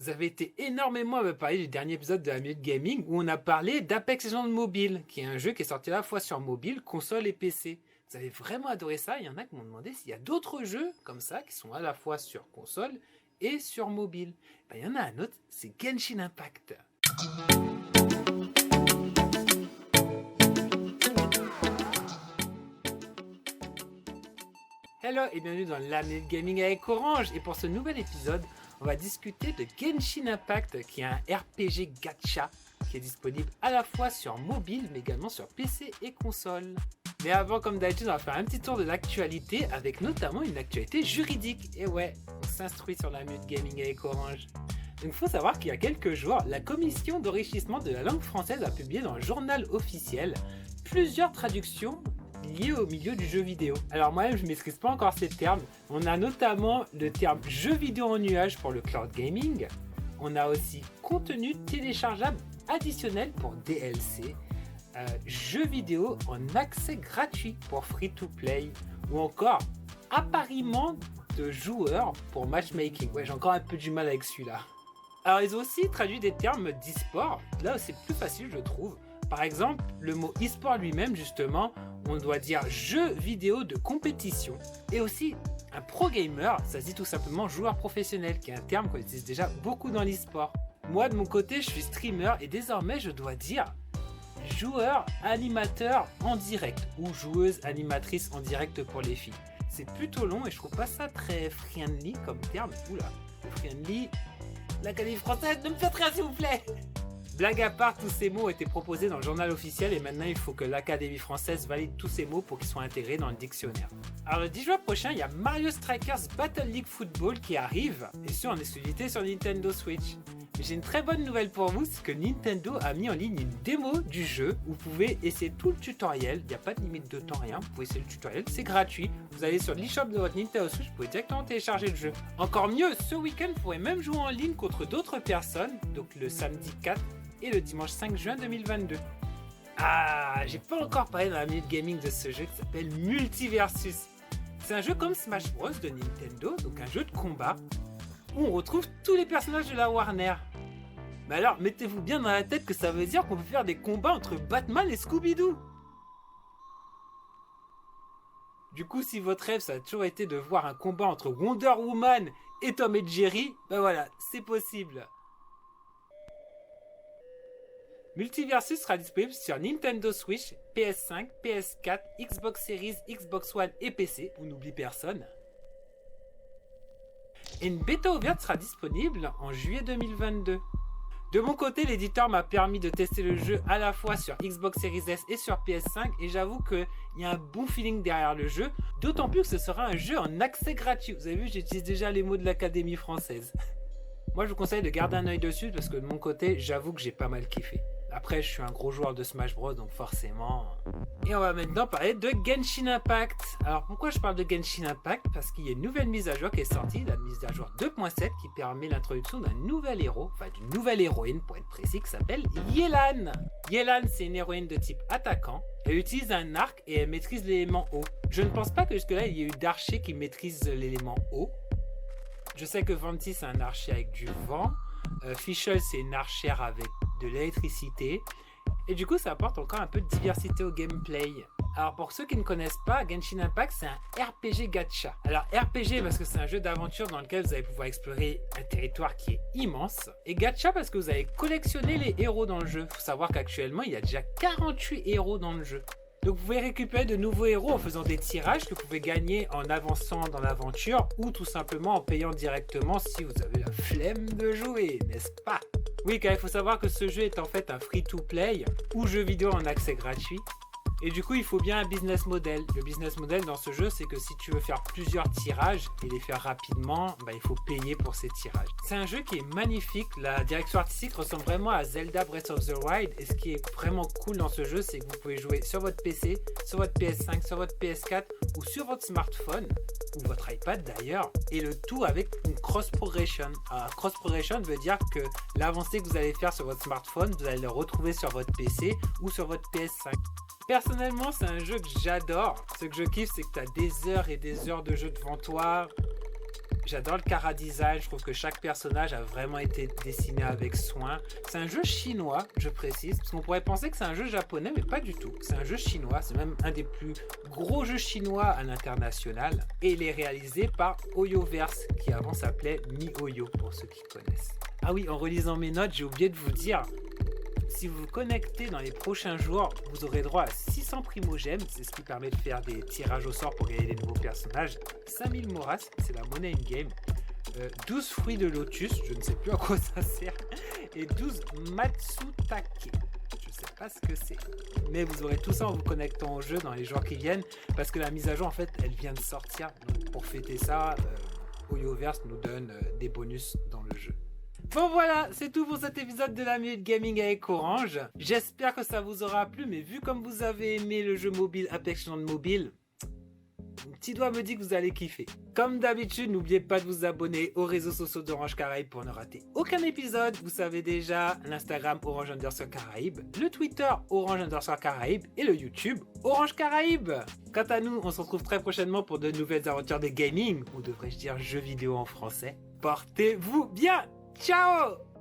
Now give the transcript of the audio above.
Vous avez été énormément à me parler du dernier épisode de la Minute Gaming où on a parlé d'Apex Legends Mobile, qui est un jeu qui est sorti à la fois sur mobile, console et PC. Vous avez vraiment adoré ça. Il y en a qui m'ont demandé s'il y a d'autres jeux comme ça qui sont à la fois sur console et sur mobile. Ben, il y en a un autre, c'est Genshin Impact. Hello et bienvenue dans la Minute Gaming avec Orange. Et pour ce nouvel épisode, on va discuter de Genshin Impact, qui est un RPG gacha qui est disponible à la fois sur mobile mais également sur PC et console. Mais avant, comme d'habitude, on va faire un petit tour de l'actualité avec notamment une actualité juridique. Et ouais, on s'instruit sur la Minute Gaming avec Orange. Donc il faut savoir qu'il y a quelques jours, la Commission d'enrichissement de la langue française a publié dans le journal officiel plusieurs traductions liées au milieu du jeu vidéo. Alors moi-même je ne maîtrise pas encore ces termes. On a notamment le terme jeu vidéo en nuage pour le cloud gaming. On a aussi contenu téléchargeable additionnel pour DLC. Jeux vidéo en accès gratuit pour free to play. Ou encore appariement de joueurs pour matchmaking. Ouais, j'ai encore un peu du mal avec celui-là. Alors ils ont aussi traduit des termes d'e-sport. Là c'est plus facile je trouve. Par exemple, le mot e-sport lui-même, justement, on doit dire jeu vidéo de compétition. Et aussi, un pro gamer, ça se dit tout simplement joueur professionnel, qui est un terme qu'on utilise déjà beaucoup dans l'e-sport. Moi, de mon côté, je suis streamer et désormais, je dois dire joueur animateur en direct ou joueuse animatrice en direct pour les filles. C'est plutôt long et je trouve pas ça très friendly comme terme. Oula, friendly, l'Académie française, ne me faites rien s'il vous plaît. Blague à part, tous ces mots ont été proposés dans le journal officiel et maintenant il faut que l'Académie française valide tous ces mots pour qu'ils soient intégrés dans le dictionnaire. Alors le 10 juin prochain, il y a Mario Strikers Battle League Football qui arrive, et ce en exclusivité sur Nintendo Switch. Mais j'ai une très bonne nouvelle pour vous, c'est que Nintendo a mis en ligne une démo du jeu où vous pouvez essayer tout le tutoriel, il n'y a pas de limite de temps, rien, vous pouvez essayer le tutoriel, c'est gratuit. Vous allez sur l'eShop de votre Nintendo Switch, vous pouvez directement télécharger le jeu. Encore mieux, ce week-end, vous pourrez même jouer en ligne contre d'autres personnes, donc le samedi 4 et le dimanche 5 juin 2022. Ah, j'ai pas encore parlé dans la Minute Gaming de ce jeu qui s'appelle Multiversus. C'est un jeu comme Smash Bros de Nintendo, donc un jeu de combat, où on retrouve tous les personnages de la Warner. Mais alors, mettez-vous bien dans la tête que ça veut dire qu'on peut faire des combats entre Batman et Scooby-Doo. Du coup, si votre rêve, ça a toujours été de voir un combat entre Wonder Woman et Tom et Jerry, ben voilà, c'est possible. Multiversus sera disponible sur Nintendo Switch, PS5, PS4, Xbox Series, Xbox One et PC, on n'oublie personne. Et une bêta ouverte sera disponible en juillet 2022. De mon côté, l'éditeur m'a permis de tester le jeu à la fois sur Xbox Series S et sur PS5 et j'avoue qu'il y a un bon feeling derrière le jeu, d'autant plus que ce sera un jeu en accès gratuit. Vous avez vu, j'utilise déjà les mots de l'Académie française. Moi, je vous conseille de garder un œil dessus parce que de mon côté, j'avoue que j'ai pas mal kiffé. Après, je suis un gros joueur de Smash Bros, donc forcément... Et on va maintenant parler de Genshin Impact. Alors, pourquoi je parle de Genshin Impact? Parce qu'il y a une nouvelle mise à jour qui est sortie, la mise à jour 2.7, qui permet l'introduction d'un nouvel héros, enfin d'une nouvelle héroïne, pour être précis, qui s'appelle Yelan. Yelan, c'est une héroïne de type attaquant. Elle utilise un arc et elle maîtrise l'élément eau. Je ne pense pas que jusque-là, il y ait eu d'archer qui maîtrise l'élément eau. Je sais que Venti, c'est un archer avec du vent. Fischl, c'est une archère avec de l'électricité. Et du coup, ça apporte encore un peu de diversité au gameplay. Alors, pour ceux qui ne connaissent pas, Genshin Impact, c'est un RPG gacha. Alors, RPG parce que c'est un jeu d'aventure dans lequel vous allez pouvoir explorer un territoire qui est immense. Et gacha parce que vous allez collectionner les héros dans le jeu. Il faut savoir qu'actuellement, il y a déjà 48 héros dans le jeu. Donc vous pouvez récupérer de nouveaux héros en faisant des tirages que vous pouvez gagner en avançant dans l'aventure ou tout simplement en payant directement si vous avez la flemme de jouer, n'est-ce pas? Oui, car il faut savoir que ce jeu est en fait un free-to-play ou jeu vidéo en accès gratuit. Et du coup, il faut bien un business model. Le business model dans ce jeu, c'est que si tu veux faire plusieurs tirages et les faire rapidement, il faut payer pour ces tirages. C'est un jeu qui est magnifique. La direction artistique ressemble vraiment à Zelda Breath of the Wild. Et ce qui est vraiment cool dans ce jeu, c'est que vous pouvez jouer sur votre PC, sur votre PS5, sur votre PS4 ou sur votre smartphone ou votre iPad d'ailleurs. Et le tout avec une cross progression. Alors, cross progression veut dire que l'avancée que vous allez faire sur votre smartphone, vous allez le retrouver sur votre PC ou sur votre PS5. Personnellement, c'est un jeu que j'adore. Ce que je kiffe, c'est que tu as des heures et des heures de jeu devant toi. J'adore le chara design, je trouve que chaque personnage a vraiment été dessiné avec soin. C'est un jeu chinois, je précise, parce qu'on pourrait penser que c'est un jeu japonais, mais pas du tout. C'est un jeu chinois, c'est même un des plus gros jeux chinois à l'international. Et il est réalisé par Hoyoverse, qui avant s'appelait MiHoYo, pour ceux qui connaissent. Ah oui, en relisant mes notes, j'ai oublié de vous dire, si vous vous connectez dans les prochains jours, vous aurez droit à 600 primogèmes, c'est ce qui permet de faire des tirages au sort pour gagner des nouveaux personnages. 5000 moras, c'est la monnaie in-game. 12 fruits de lotus, je ne sais plus à quoi ça sert. Et 12 matsutake, je ne sais pas ce que c'est. Mais vous aurez tout ça en vous connectant au jeu dans les jours qui viennent, parce que la mise à jour, en fait, elle vient de sortir. Donc pour fêter ça, Hoyoverse nous donne des bonus dans le jeu. Bon voilà, c'est tout pour cet épisode de la Minute Gaming avec Orange. J'espère que ça vous aura plu, mais vu comme vous avez aimé le jeu mobile Apex Legends Mobile, mon petit doigt me dit que vous allez kiffer. Comme d'habitude, n'oubliez pas de vous abonner aux réseaux sociaux d'Orange Caraïbes pour ne rater aucun épisode. Vous savez déjà, l'Instagram Orange_Caraïbes, le Twitter Orange_Caraïbes et le YouTube Orange Caraïbes. Quant à nous, on se retrouve très prochainement pour de nouvelles aventures de gaming, ou devrais-je dire jeux vidéo en français. Portez-vous bien! Ciao!